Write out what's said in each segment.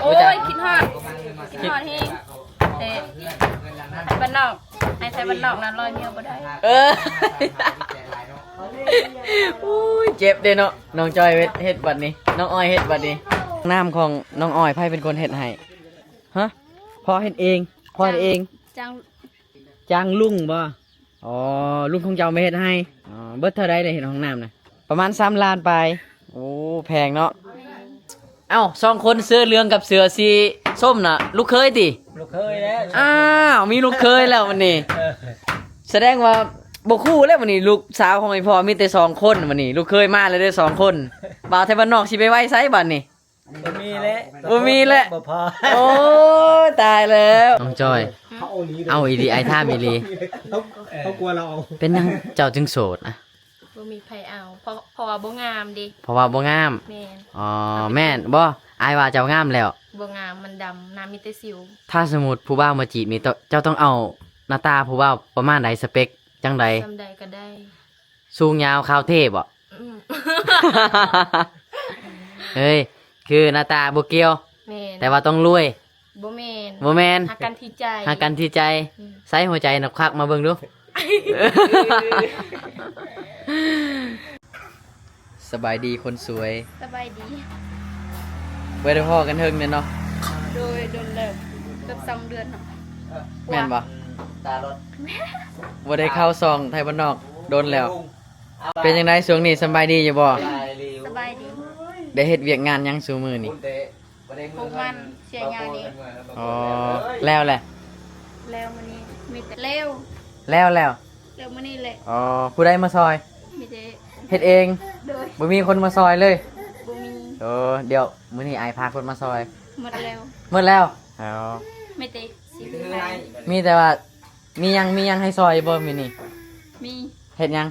อ้ยคิดฮอดเฮงแต่บ้านนอกไอ้ไทยบ้านนอกนั้นลอยเมียวบ่ได้อุ้ยเจ็บเด้เนาะน้องจอยเฮ็ดบัดนี้น้องอ้อยเฮ็ดบัดนี้น้ำของน้องอ้อยไผเป็นคนเฮ็ดให้ฮะพ่อเฮ็ดเองพ่อเฮ็ดเองจ้างลุงบ่อ๋อลุงของเจ้าไม่เฮ็ดให้อ๋อเบิดเท่าใดได้เฮ็ดห้องน้ำน่ะประมาณ3 ล้านไปโอ้แพงเนาะเอ้า2 คนเสื้อเหลืองกับเสื้อสีส้มน่ะลูกเคยติลูกเคยแล้วอ้าวมีลูกเคยแล้ววันนี้แสดงว่าบ่คู่แล้ววันนี้ลูกสาวของไอ้พ่อมีแต่2 คนวันนี้ลูกเคยมาแล้วได้2 คนบ่าวไทยบ้านนอกสิไปไว้ไสบัดนี้บ่มีแล้วบ่พอโอ้ตายแล้วน้องจอยเอาอีดีไอ้ท่ามีลีเขากลัวเราเอาเป็นยังเจ้าจึงโสดนะบ่มีไผเอาเพราะว่าบ่งามดิเพราะว่าบ่งามแม่นอ๋อแม่นบ่อายว่าเจ้างามแล้วบ่งามมันดำน้ำมีแต่สิวถ้าสมมุติผู้บ่าวมาจีบนี่เจ้าต้องเอาหน้าตาผู้บ่าวประมาณใดสเปคจังใดจำใดก็ได้สูงยาวขาวเทพบ่เฮ้ยคือหน้าตาบ่เกี่ยวแต่ว่าต้องรวยบ่แม่นหักกันที่ใจหักกันที่ใจใส่หัวใจนักคักมาเบิ่งดูสบายดีคนสวยสบายดีไว้ได้พ่อกันเฮิงเนี่ยเนาะโดยโดนแล้วเกือบ2 เดือนเนาะแม่นบ่ตารถบ่ได้เข้าซองไทยบ้านนอกโดนแล้วเป็นจังไดช่วงนี้สบายดีอยู่บ่สบายดีได้เฮ็ดเวียกงานยังซุมื้อนี่พวกมันเสียงานนี้อ๋อแล้วแหละแล้วมื้อนี้มีแต่แล้วมื้อนี้แหละอ๋อผู้ใดมาซอยมีแต่เฮ็ดเองบ่มีคนมาซอยเลยบ่มีเดี๋ยวมื้อนี้อายพาคนมาซอยหมดแล้วอ๋อไม่แต่สิมีแต่ว่ามียังให้ซอยบ่มื้อนี้มีเฮ็ดยัง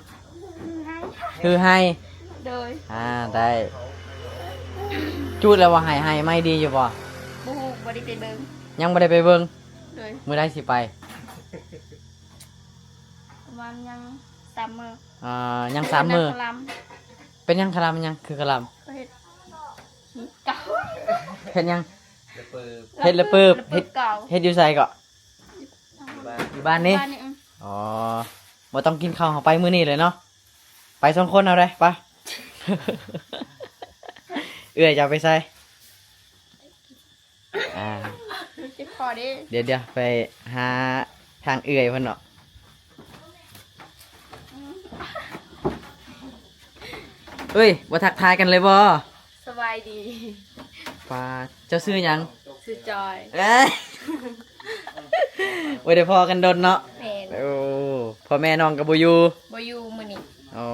คือให้โดยได้จูดแล้วว่าให้ไม่ดีอยู่บ่ฮู้บ่ได้ไปเบิ่งยังบ่ได้ไปเบิ่งโดยมื้อใดสิไปวันยัง3 มื้อยัง3 มื้อเป็นยังคลำยังคือกะลำเฮ็ดยังเฮ็ดละปืบเฮ็ดอยู่ไสก็อยู่บ้านนี้อ๋อบ่ต้องกินข้าวเฮาไปมื้อนี้เลยเนาะไป2 คนเอาได้ไปเอื้อยจะไปใส่เดี๋ยวไปหาทางเอื้อยเพิ่นเนาะเอ้ยบ่ทักทายกันเลยบ่สบายดีป้าเจ้าชื่อหยังชื่อจอยโอ้ยได้พอกันดนเนาะโอ้พ่อแม่น้องก็บ่อยู่มื้อนี้อ๋อ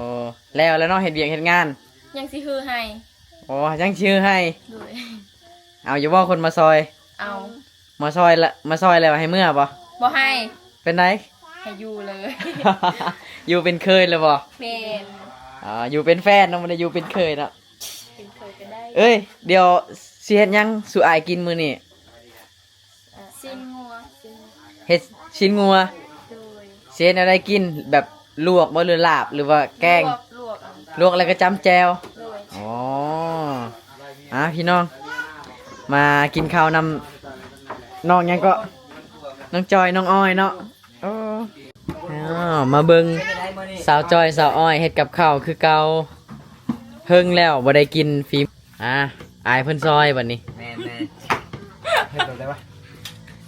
แล้วเนาะเฮ็ดเวียกเฮ็ดงานยังสิฮือให้อ๋อยังชื่อให้เอาอยู่บ่คนมาซอยเอามาซอยแล้วให้เมื่อบ่ให้เป็นไดให้อยู่เลย อยู่เป็นเคยเลยบ่แม่นอยู่เป็นแฟนเนาะบ่ได้อยู่เป็นเคยเนาะเป็นเคยก็ได้เอ้ยเดี๋ยวสิเฮ็ดหยังสู่อ้ายกินมื้อนี้ชิ้นงัวเฮ็ดชิ้นงัวสิเฮ็ดอะไรกินแบบลวกบ่หรือลาบหรือว่าแกงลวกแล้วก็จ้ำแจ่วอ๋อพี่น้องมากินข้าวนำน้องยังก็น้องจอยน้องอ้อยเนาะมาเบิ่งสาวจอยสาวอ้อยเฮ็ดกับข้าวคือเก่าเฮิงแล้วบ่ได้กินฟิล์มอายเพิ่นซอยบัดนี้แม่เฮ็ดแบบได้ปะ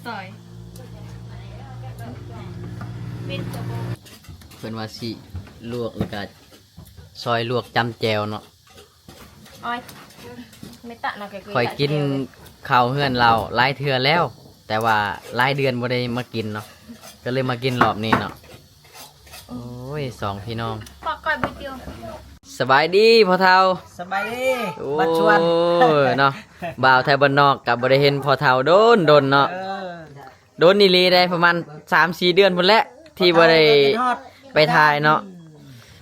ซอยเพิ่นว่าสิลวกแล้วก็ซอยลวกจ้ำแจ่วเนาะอ้อยไม่ตะนะค่อยกินข้าวเฮือนเราหลายเทื่อแล้วแต่ว่าหลายเดือนบ่ได้มากินเนาะก็เลยมากินรอบนี้เนาะโอ้ย2 พี่น้องปอกก้อยบ่เตียวสบายดีพ่อเฒ่าสบายดีบัดชวนเนาะบ่าวไทยบ้านนอกก็บ่ได้เห็นพ่อเฒ่าโดนเนาะโดนอีหลีได้ประมาณ 3-4 เดือนพุ่นแหละที่บ่ได้ไปถ่ายเนาะ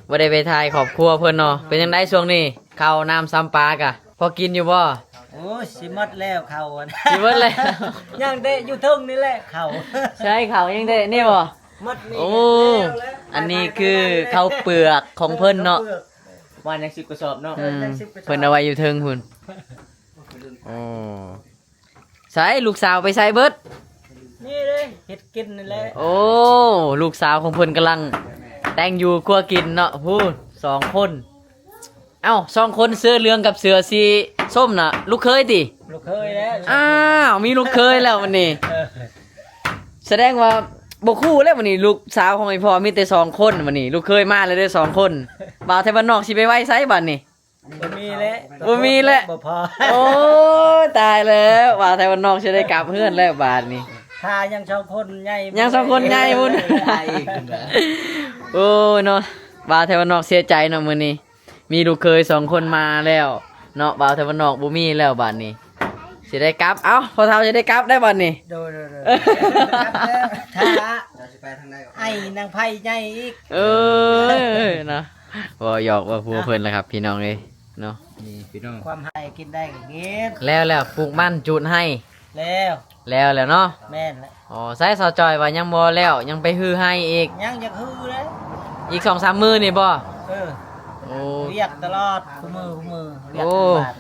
บ่ได้ไปถ่ายครอบครัวเพิ่นเนาะเป็นจังได๋ช่วงนี้ข้าวน้ำซ้ำปลากะพอกินอยู่บ่โอ้สิหมดแล้วข้าวสิหมดแล้วยังได้อยู่เทิงนี่แหละข้าวใช่ข้าวยังได้นี่บ่หมดนี่โอ้อันนี้คือข้าวเปลือกของเพิ่นเนาะวันยัง10 กระสอบเนาะเพิ่นเอาไว้อยู่เทิงพุ่นโอ้ ใส่ลูกสาวไปใส่เบิด นี่เลยเฮ็ดกินนี่แหละ โอ้ลูกสาวของเพิ่นกำลังแต่งอยู่ครัวกินเนาะพูด2 คนเอ้า2 คนเสื้อเหลืองกับเสื้อสีส้มน่ะลูกเคยติ ลูกเคยแล้ว อ้าวมีลูกเคยแล้ววันนี้ เออ แสดงว่าบ่คู่แล้ววันนี้ลูกสาวของไอ้พ่อมีแต่2 คนวันนี้ลูกเคยมาเลยเด้อ2 คนบ่าวไทยบ้านนอกสิไปไว้ไสบัดนี้ บ่มีแล้ว บ่มีแล้ว บ่พอ โอ้ยตายแล้วบ่าวไทยบ้านนอกสิได้กลับเฮือนแล้วบาดนี้ ถ้ายัง2 คนใหญ่ ยัง2 คนใหญ่พุ่น โอ้ยเนาะบ่าวไทยบ้านนอกเสียใจเนาะมื้อนี้มีลูกเคย2 คนมาแล้วเนาะบ่าวไทยบ้านนอกบ่มีแล้วบาดนี้สิได้กลับเอ้าพอเฒ่าสิได้กลับได้บัดนี้ โดยถ้าไอ้นางไผ่ใหญ่อีก เออเนาะบ่หยอกว่าพัวเพิ่นแหละครับพี่น้องเอ้ยเนาะนี่พี่น้อง ความให้กินได้ก็กิน แล้วปลูกบ้านจูดให้ แล้ว แล้วเนาะ แม่นแล้ว อ๋อใส่ซอจอยว่ายังบ่แล้วยังไปฮือให้อีก ยังอยากฮือเลย อีก 2-3 มื้อนี่บ่ เออ โอ้ เรียกตลอดคู่มือเรียก โอ้ ทุกวัน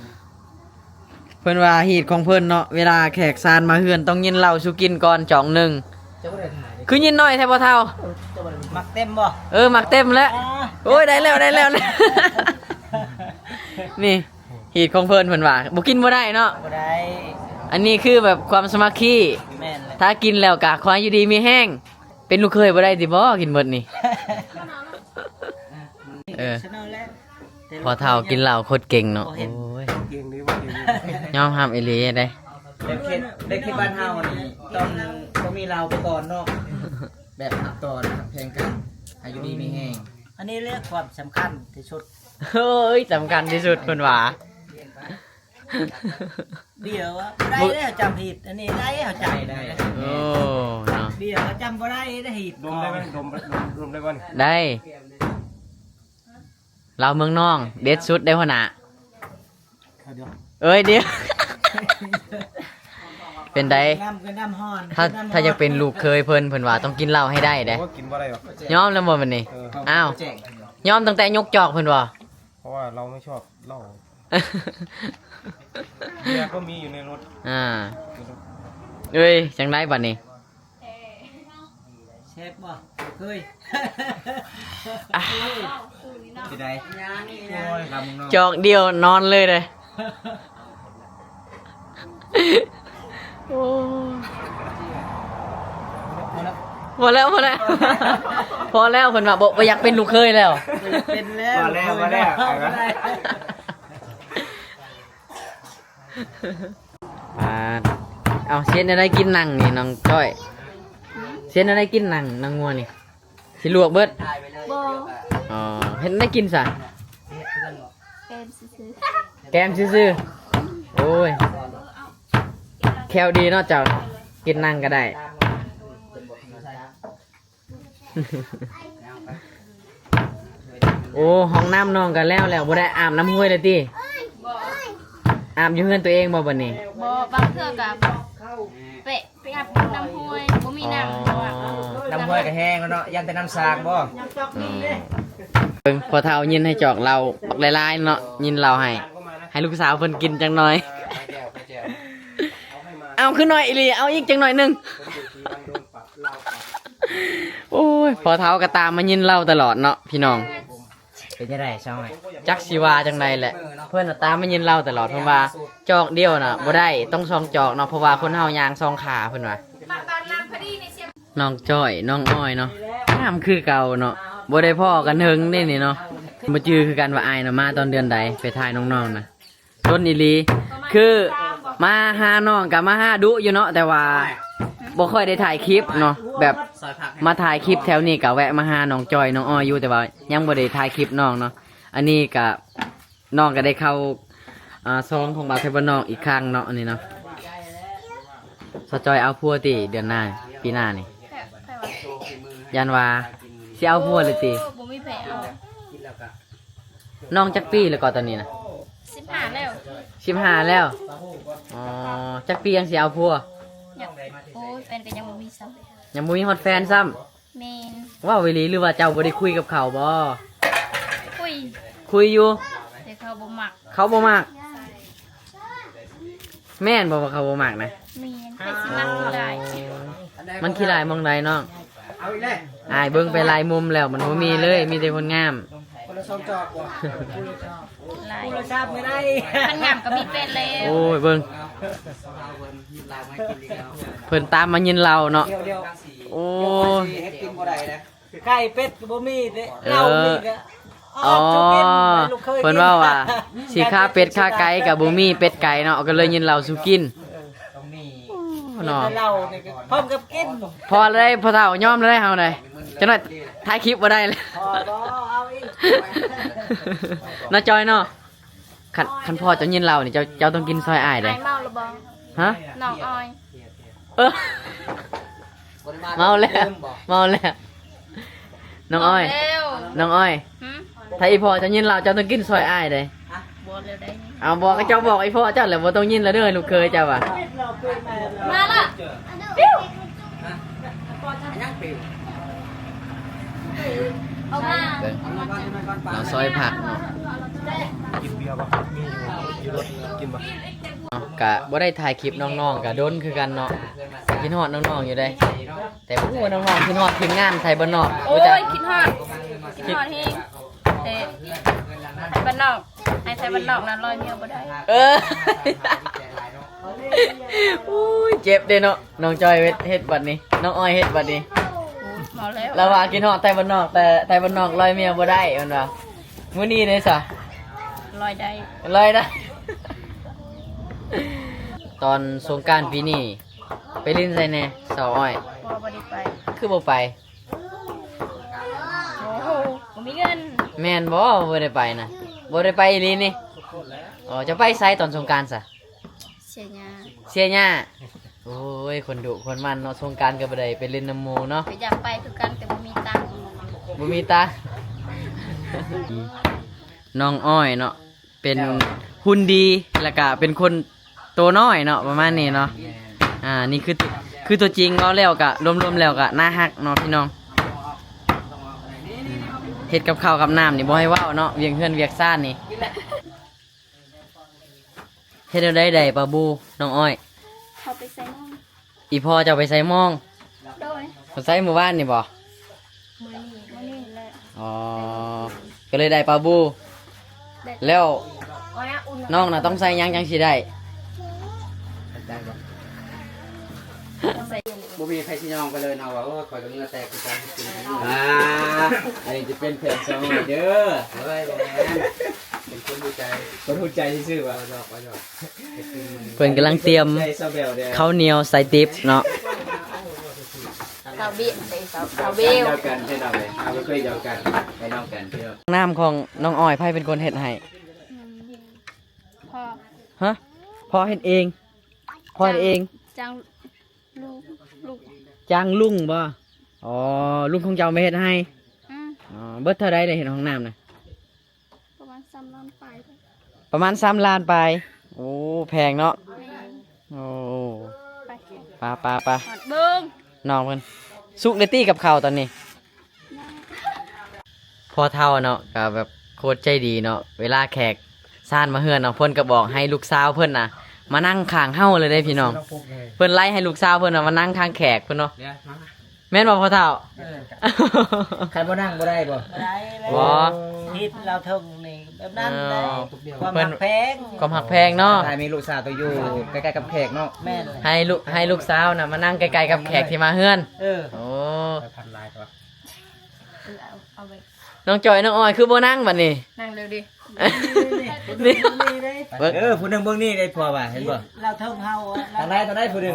เพิ่นว่าฮีตของเพิ่นเนาะเวลาแขกซานมาเฮือนต้องยินเหล้าสุกินก่อนจ่องหนึงคือยินน้อยแท้บ่เฒ่า มักเต็มบ่ มักเต็มแล้ว อ่า โอ้ยได้แล้ว นี่ฮีตของเพิ่นว่าบ่กินบ่ได้เนาะ บ่ได้ อันนี้คือแบบความสามัคคี แม่นเลย ถ้ากินแล้วกะความอยู่ดีมีแห้ง เป็นลูกเคยบ่ได้ติบ่กินหมดนี่ เออ ชนะแล้ว พอเฒ่ากินเหล้าโคตรเก่งเนาะ โอ้ย เก่งดีว่าเก่ง ยอมรับอีหลีได้ เด็กที่บ้านเฮานี่ต้องมีเราไปก่อนเนาะ แบบอับตอนแพงกันอายุดีมีแห้ง อันนี้เรื่องความสำคัญที่สุด เฮ้ยสำคัญที่สุดเพิ่นว่า เดี๋ยวว่าได้แล้วจำผิดอันนี้ได้แล้วจำได้ โอ้เนาะ เดี๋ยวจำบ่ได้ได้ผิด ดมได้ไหมดมได้ก่อน ได้เราเมืองน้องเด็ดสุดได้หัวหน้า เดี๋ยว เอ้ยเดี๋ยว เป็นได น้ำก็น้ำห้อน ถ้าจะเป็นลูกเคยเพิ่นว่าต้องกินเหล้าให้ได้เด้ ว่ากินว่าอะไรหรอก ยอมแล้วบ่บัดนี้อ้าวยอมตั้งแต่ยกจอกเพิ่นบ่ เพราะว่าเราไม่ชอบเหล้าเบียร์ก็มีอยู่ในรถ อ่าเอ้ยจังไดบัดนี้ เชฟบ่เคย ที่ใด โอ้ยลำน้อง จอกเดียวนอนเลยเลยพอแล้วพอแล้วพอแล้วเพิ่นว่าบ่อยากเป็นลูกเคยแล้ว เป็นแล้ว มาแล้ว เอาเช่นอะไรกินหนังนี่น้องจ้อยเช่นอะไรกินหนังนางงัวนี่สิลวกเบิด บ่ อ๋อเห็นได้กินซะ เป็นซื้อ แกมซื่อๆโอ้ยแควดีเนาะเจ้ากินหนังก็ได้ โอ้ห้องน้ำน้องกันแล้วบ่ได้อาบน้ำห้วยเลยติ บ่ อาบอยู่เฮือนตัวเองบ่บัดนี้ บ่บางเทื่อกับไปอาบน้ำห้วยบ่มีน้ำบ่อะ น้ำห้วยก็แห้งแล้วเนาะยันแต่น้ำสางบ่ เบิ่งพอเท่ายินให้จอกเราบักหลายๆเนาะยินเราให้ลูกสาวเพิ่นกินจังหน่อย เอาขึ้นหน่อยอีหลีเอาอีกจังหน่อยหนึงโอ้ยพอเท่าก็ตามมายินเราตลอดเนาะพี่น้อง เป็นจังได๋ช่างไว้ จักสิว่าจังใดแหละ เพิ่นน่ะตามมายินเราตลอดเพิ่นว่าจอกเดียวน่ะบ่ได้ต้องซองจอกเนาะเพราะว่าคนเฮายางซองขาเพิ่นว่า ตอนน้ำพอดีในเสีย น้องจ้อยน้องอ้อยเนาะงามคือเก่าเนาะบ่ได้พ่อกันเฮิงเด้นี่เนาะบ่จื้อคือกันว่าอายน่ะมาตอนเดือนใดไปถ่ายน้องๆน่ะต้นอีหลีคือมาหาน้องกับมาหาดุอยู่เนาะแต่ว่าบ่ค่อยได้ถ่ายคลิปเนาะแบบมาถ่ายคลิปแถวนี้ก็แวะมาหาน้องจ้อยน้องอ้อยอยู่แต่ว่ายังบ่ได้ถ่ายคลิปน้องเนาะอันนี้ก็น้องก็ได้เข้าซองของบ่าวไทยบ้านนอกอีกครั้งเนาะอันนี้เนาะสจอยเอาพัวติเดือนหน้าปีหน้านี่ แผลว่า ยันว่าสิเอาพัวเลยติ บ่มีแผลเอา น้องจักปีแล้วก็ตอนนี้นะ 15แล้ว 15แล้วอ๋อจักปียังสิเอาพัว อยากโอ้ยแฟนก็ยังบ่มีซ้ ยังบ่มีฮอดแฟนซ้ำ ำแม่น ว่าเวลีหรือว่าเจ้าบ่ได้คุยกับเขาบ่ คุย คุยอยู่ แต่เขาบ่มัก เขาบ่มาก แม่นบอกว่าเขาบ่มักนะ มีไปสิมันได้ มันขี้ลายมองใดน้อง เอาอีกเลย อายเบิ่งไปลายมุมแล้วมันบ่มีเลยมีแต่คนงาม คนละสองจอกว่ะ ลาย คนละชาบไม่ได้ มันงามก็มีเป็นแล้ว โอ้ยเบิ่งเพิ่นตามมายินเราเนาะ เดี๋ยวเดี๋ยว โอ้ เฮ็ดกินบ่ได้นะไก่เป็ดก็บ่มีเด้ เออ เหล้ามีก็ อ๋อ ลูกคยกิ เพิ่นว่าว่าสิค่าเป็ดค่าไก่กับบ่มีเป็ดไก่เนาะก็เลยยินเราสู่กิน ต้องมี เนาะ เหล้านี่ก็พร้อมกับกิน พอเลยพอเฒ่ายอมเลยเฮาได้จังได๋ถ่ายคลิปบ่ได้เลย พอบ่เอาอีก น้าจอยเนาะคันพ่อเจะยินเรานี่เจ้าต้องกินซอยอ้ายเด้ ไอ้เมาหรือบ่ ฮะ น้องอ้อย เออเมาแล้วเมาแล้วน้องอ้อย เร็ว น้องอ้อย หึ ถ้าอีพ่อเจะยินเราเจ้าต้องกินซอยอ้ายเด้ บ่เร็วได้ เอาบอกให้เจ้าบอกไอ้พ่อเจ้าแหละบ่ต้องยินแล้วเด้อลูกเคยเจ้าว่ะ มาละปิ้วเอามา เราซอยผักเนาะ กินเบียร์ปะมีอยู่รถกินปะ กะบ่ได้ถ่ายคลิปน้องๆกะโดนคือกันเนาะคิดฮอดน้องๆอยู่ได้ แต่บ่รู้ว่าน้องๆคิดฮอดทีมงานไทยบ้านนอก โอ้ รู้จัก ยคิดฮอดเฮงแต่ไทยบ้านนอกไอ้ไทยบ้านนอกนั้นลอยเมียบ่ได้ เอออุ้ยเจ็บเด้เนาะน้องจอยเฮ็ดบัดนี้น้องอ้อยเฮ็ดบัดนี้ เมาแล้ว เราว่ากินฮอดไทยบ้านนอกแต่ไทยบ้านนอกลอยเมียบ่ได้มันว่ามื้อนี้เลยซะ ลอยได้ ลอยได้ ตอนสงกรานต์ปีนี้ไปเล่นไสแหน่สาวอ้อย บ่ได้ไป คือบ่ไป โอ้โหบ่มีเงิน แม่นบ่บ่ได้ไปนะบ่ได้ไปอีหลีนี่อ๋อจะไปไสตอนสงกรานต์ซะ เสียหยา เสียหญ้าโอ้ยคนดุคนมันเนาะสงกรานต์ก็บ่ได้ไปเล่นน้ำหมู่เนาะ ก็อยากไปคือกันแต่บ่มีตังค์ บ่มีตา น้องอ้อยเนาะเป็นหุ่นดีแล้วก็เป็นคนตัวน้อยเนาะประมาณนี้เนาะนี่คือตัวจริงเว้าแล้วก็รวมๆแล้วก็น่าฮักเนาะพี่น้องเฮ็ดกับข้าวกับน้ำนี่บ่ให้เว้าเนาะเวียงเฮือนเวียกซ่านนี่เฮ็ดเอาได้ปลาบูน้องอ้อย เขาไปใส่น้อง อีพ่อจะเอาไปใส่หมอง โดย เขาใส่หมู่บ้านนี่บ่ มื้อนี้แหละ อ๋อก็เลยได้ปลาบู ได้ แล้ว โอ้ยอุ่น น้องน่ะต้องใส่หยังจังสิได้ ใส่ บ่มีใครสิยองไปเลยเนาะว่าโอ้ยข่อยก็เหงื่อแตกคือกันกิน อันนี้จะเป็นแผนสองเด้อ เฮ้ยบ่แม่นเป็นคนรู้ใจ คนหูใจซื่อๆว่ะ บ่ดอกบ่ดอก เพิ่นกำลังเตรียม ใจซะแบวเด้อ ข้าวเหนียวใส่ติ๊บเนาะ เตาบี้ใส่เตาเบล เดียวกันใช่ดอกเลยเอาไปเคยเดียวกันไปน้องกันเที่ยว น้ำของน้องอ้อยไผเป็นคนเฮ็ดให้ พ่อ ฮะพ่อเฮ็ดเองพ่อเฮ็ดเอง จังลูก จ้างลุงบ่อ๋อลุงของเจ้าไม่เฮ็ดให้ อืม อ๋อเบิดเท่าใดได้เห็นห้องน้ำน่ะ ประมาณ3ล้านไป ประมาณ3ล้านไปโอ้แพงเนาะโอ้ ไป ปา หอดเบิ่ง น้องเพิ่นสุกได้ตี้กับข้าวตอนนี้พอเท่าเนาะก็แบบโคตรใจดีเนาะเวลาแขกซ่านมาเฮือนเนาะเพิ่นก็บอกให้ลูกสาวเพิ่นน่ะมานั่งข้างเฮาเลยได้พี่น้องเพิ่นไล่ให้ลูกสาวเพิ่นน่ะมานั่งข้างแขกเพิ่นเนาะ เดี๋ยวมา แม่นบ่พ่อเฒ่า ใครบ่นั่งบ่ได้บ่ได้เลย บ่ ฮิตเราเทิงนี่แบบนั้นได้ความ เพิ่น หักแพง ความหักแพงเนาะ ใครมีลูกสาวตัวอยู่ใกล้ๆกับแขกเนาะแม่นเลย ให้ลูกสาวน่ะมานั่งใกล้ๆกับแขกที่มาเฮือน เออ โอ้ พันลายตัว เอาไป น้องจอยน้องออยคือบ่นั่งบัดนี้ นั่งเร็วดิ นี่ ผู้หนึงเบิ่งนี่ได้พอป่ะเห็นบ่เราเทิงเฮาทางใดผู้หนึง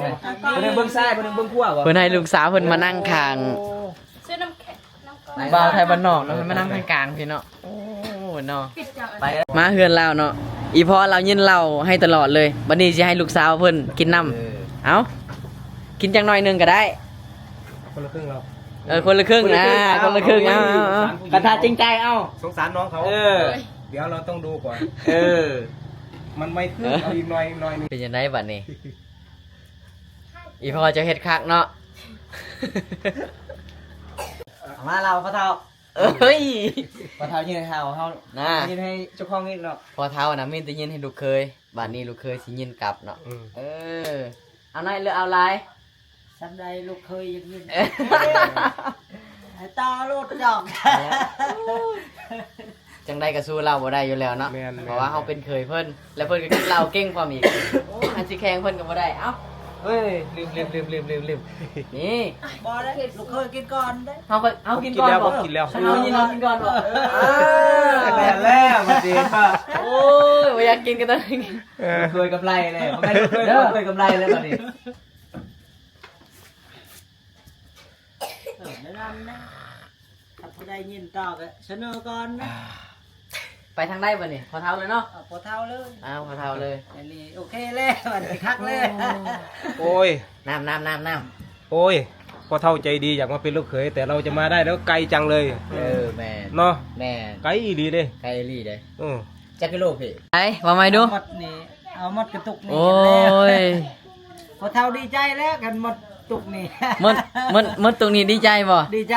ผู้หนึงเบิ่งซ้ายผู้หนึงเบิ่งขวาบ่ เพิ่นให้ลูกสาวเพิ่นมานั่งข้าง ซื้อน้ำแข็งน้ำก้อน บ่าวไทยบ้านนอกเนาะให้มานั่งกลางๆพี่เนาะโอ้เนาะไปมาเฮือนเราเนาะอีพอเรายินเราให้ตลอดเลยบัดนี้สิให้ลูกสาวเพิ่นกินน้ำเอ้ากินจังหน่อยหนึงก็ได้ คนละครึ่งเรา คนละครึ่งนะคนละครึ่งเอากระทาจริงใจเอา สงสารน้องเขา เออ เดี๋ยวเราต้องดูก่อน เออ มันไม่ขึ้นเอาอีกหน่อยนึง เป็นยังไงบัดนี้อีพอจะเฮ็ดคักเนาะ มาเราพ่อเฒ่า เอ้ย พอเท้ายืนให้เท้าเฮา น่ะ ยืนให้เจ้าของนี่เนาะ พอเท้านะมีแต่ยินให้ลูกเคยบัดนี้ลูกเคยสิยินกลับเนาะเออเอาไหนหรือเอาลาย สำใดลูกเคยยังยืนตาโลดดอก จังได้ก็สู้เราบ่ได้อยู่แล้วเนาะเพราะว่าเขาเป็นเคยเพิ่นแล้วเพิ่นก็กินเหล้าเก่งกว่าอีกอันสิแข่งเพิ่นก็บ่ได้เอ้า เฮ้ยลืม นี่ บ่ได้ลูกเคยกินก่อนได้ เอากินก่อนบ่ กินแล้ว เอายินเรากินก่อนบ่ แล้วมันดีค่ะ โอ้ยบ่อยากกินกันตอนนี้ เคยกำไรเลยมันไม่เคยกำไรเลยตอนนี้ แนะนำนะถ้าผู้ใดยินต่อก็เสนอก่อนนะ ไปทางได้บ่นี่พอเท้าเลยเนาะ พอเท่าเลย อ้าวพอเท้าเลย อันนี้โอเคเลยมันคักเลย โอ้ย น้ำ โอ้ยพอเท่าใจดีอยากมาเป็นลูกเขยแต่เราจะมาได้แล้วไกลจังเลย แม่น เนาะ แม่น ไกลอีหลีเลย ไก่ลี่เด้ จักรโลพี่ ไอ้ว่าไม่ดู หมดนี่เอาหมดกระตุกนี่ โอ้ย พอเท่าดีใจแล้วกันหมดตุกนี่ มันตรงนี้ดีใจบ่ ดีใจ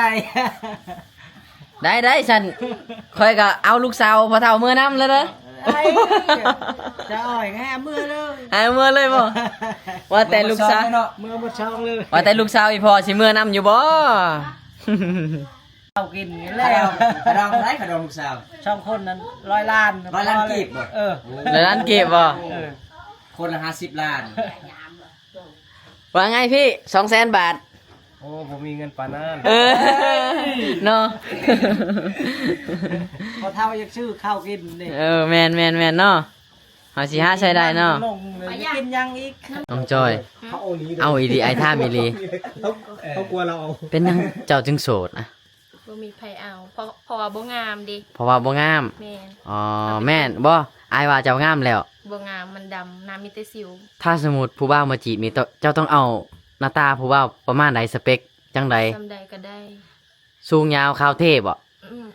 ได้ฉันคอยก็เอาลูกสาวพอเท่ามือน้ำแล้วเด้อ ไอ้จะอ่อยแง่มือเลย เอามือเลยบ่ว่าแต่ลูกสาว มือหมดช่องเลย ว่าแต่ลูกสาวอีพอสิมือน้ำอยู่บ่ เอากิน แล้ แล้ว ว กระดองไรกระดองลูกสาว ช่องคนนั้น100 ล้าน 100 ล้านกีบบ่ เออ แล้วนั้นเก็บบ่ คนละ50 ล้าน ว่าไงพี่ 200,000 บาท โอ้ผมมีเงินปานนั้น เออเนาะ พอเท่าอยากชื่อข้าวกินนี่ เออแมนเนาะเอาสิหาใช้ได้เนาะ ลงเลยกินยังอีก น้องจอย เขาเอานี้ เอาอีดีไอท่ามีลี เขากลัวเราเอา เป็นนังเจ้าจึงโสดนะ บ่มีไผเอาเพราะว่าบ่งามดิ เพราะว่าบ่งาม แม่น อ๋อแม่นบ่อายว่าเจ้างามแล้ว บ่งามมันดำน้ำมีแต่สิว ถ้าสมมุติผู้บ่าวมาจีบนี่เจ้าต้องเอาหน้าตาผู้บ่าวประมาณใดสเปคจังใด ซำใดก็ได้ สูงยาวขาวเทพบ่ อืม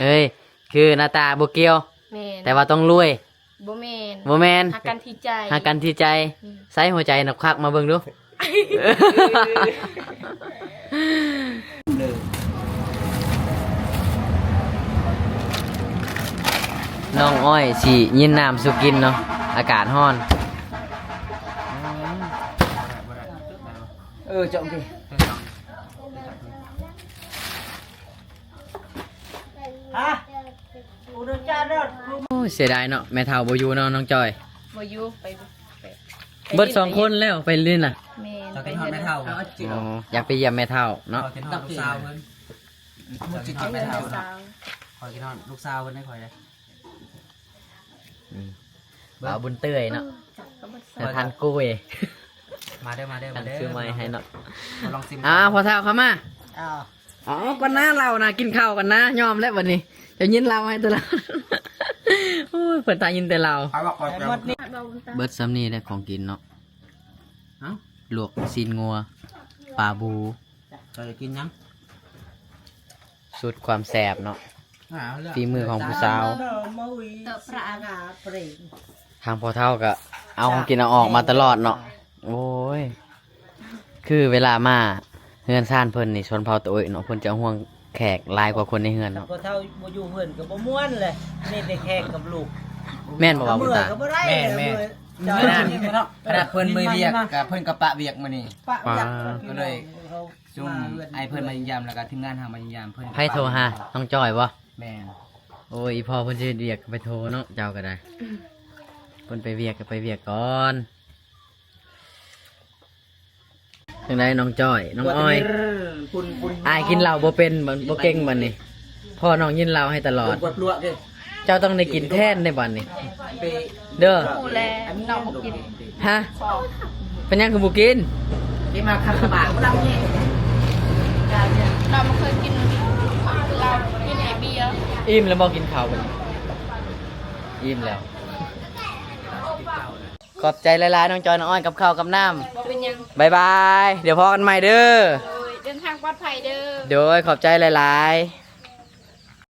เฮ้ยคือหน้าตาบ่เกี่ยว แม่น แต่ว่าต้องรวย บ่แม่น บ่แม่น หักกันที่ใจ หากันที่ใจ อืม ใส่หัวใจนับคักมาเบิ่งดู น้องอ้อยสิยินน้ำสุกินเนาะอากาศร้อน จบดิ ฮะอุดมจารย์ โอ้ยเสียดายเนาะแม่เฒ่าบ่อยู่เนาะน้องจอย บ่อยู่ไป เบิด2คนแล้วไปเล่นน่ะ แม่น ตอน ไป กินหอ เฮ็ ด ด ไม่เท่า อ๋ออยากไปเยี่ยมแม่เฒ่าเนาะ ขอกินหอดลูกสาวเพิ่นขอกินหอดไม่เท่า สาว ขอกินหอดลูกสาวเพิ่นได้ขอยได้ บ่าวบุญเตื้อยเนาะ ก็บ่ แต่ทานกล้วย มาเด้อ ทานซื้อไม้ให้เนาะ ลองซิม พอเฒ่าเข้ามา อ้าว อ๋อก่อนหน้าเรานะกินข้าวกันนะยอมแล้ววันนี้จะยินเราให้แต่เรา โอ้ยเปิดตายินแต่เรา เอาบอกก่อน หมดนี่ เบาบุญตา เบิร์ดซัมนี่ได้ของกินเนาะลวกซีนงัวปลาบู จะกินยัง สุดความแสบเนาะฝีมือของผู้สาว มาวิพระอากาศเปร่ง ทางพอเท่าก็เอาของกินเอาออกมาตลอดเนาะโอ้ยคือเวลามาเฮือนซ่านเพิ่นนี่ชนเผาตัวเองเนาะเพิ่นจะห่วงแขกหลายกว่าคนในเฮือนเนาะ พอเท่าบ่อยู่เพื่อนก็บ่ม่วนเลยนี่แต่แขกกับลูก แม่นบ่ว่าบุญ เมื่อ ตา ก็บ่ได้ ขนาดเพิ่นมือเวียกกับเพิ่นกับปะเวียกมื้อนี้ ปะอยาก ก็เลย จุ่มไอเพิ่นมายิงยามแล้วก็ทีมงานหามายิงยามเพิ่น ไผโทรหาน้องจอยบ่ แม่น โอ้ยอีพ่อเพิ่นสิเรียกไปโทรเนาะเจ้าก็ได้เพิ่นไปเวียกก็ไปเวียกก่อนจังไดน้องจ้อยน้องอ้อยอายกินเหล้าบ่เป็นบ่เก่งบัดนี้พ่อน้องยินเหล้าให้ตลอด ปวดลวกเด้ เจ้าต้องได้กินแทนในบัดนี้เด้อ ดูแลน้องบ่กิน ฮะ ขอ เป็นหยังคือบ่กิน ที่มาคันบากบ่รับนี่ เราบ่เคยกินเรากินไอ้เบียร์ อิ่มแล้วบ่กินข้าวบัดนี้อิ่มแล้วขอบใจหลายๆน้องจอยน้องอ้อยกับข้าวกับน้ำ บ่เป็นหยัง บายบาย เดี๋ยวพอกันใหม่เด้อ โดยเดินทางปลอดภัยเด้อ โดยขอบใจหลายๆ